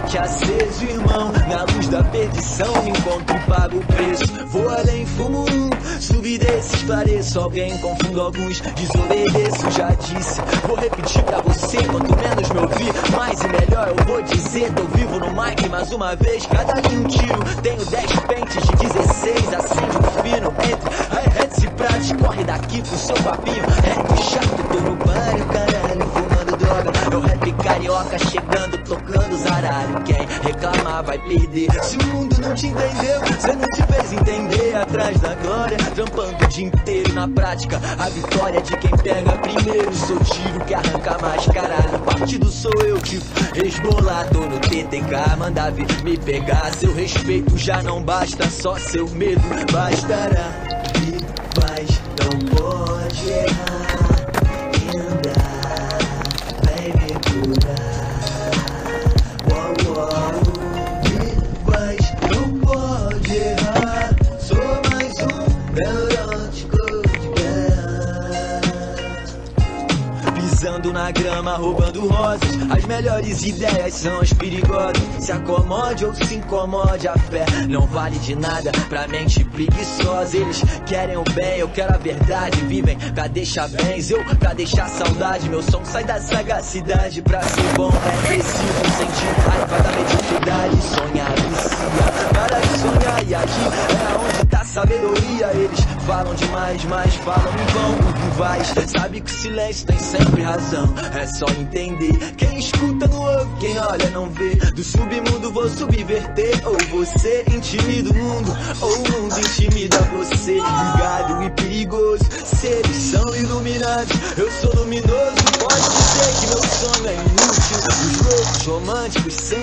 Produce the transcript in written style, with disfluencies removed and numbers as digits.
choque aceso, irmão. Na luz da perdição me encontro e pago o preço. Vou além, fumo subi desse, esclareço. Alguém confundo alguns, desobedeço. Já disse, vou repetir pra você. Quanto menos me ouvir, mais e melhor eu vou dizer. Tô vivo no mic mais uma vez, cada um tiro. Tenho 10 pentes de 16, acende um fino entre hi-hats e pratos. Corre daqui com seu papinho, rap chato. Tô no banho, caralho, fumando droga. É o rap carioca chegando, tocando zaralho. Quem reclamar vai perder. Se o mundo não te entendeu, cê não te fez entender. Atrás da glória, trampando o dia inteiro. Na prática, a vitória é de quem pega primeiro. Sou tiro que arranca mais, caralho. O partido sou eu, tipo Hezbollah. Tô no TTK, manda vir me pegar. Seu respeito já não basta, só seu medo bastará. E mas não pode errar e andar, vem me curar. Uou, uou. E mas não pode errar, sou mais um neurótico de guerra. Pisando na grama, roubando rosas. As melhores ideias são as perigosas. Se acomode ou se incomode, a fé não vale de nada pra mente preguiçosa. Eles querem o bem, eu quero a verdade. Vivem pra deixar bens, eu pra deixar saudade. Meu som sai da sagacidade. Pra ser bom é preciso sentir raiva da mediocridade. Sonhar vicia, para de sonhar e agir é onde tá a sabedoria. Eles falam demais, mas falam em vão. O Vivaz sabe que o silêncio tem sempre razão. É só entender, quem escuta no ouve, quem olha não vê. Do submundo vou subverter. Ou você intimida o mundo, ou o mundo intimida você. Ligado e perigoso, seres são iluminados. Eu sou luminoso, pode dizer que meu sonho é inútil. Os loucos românticos sem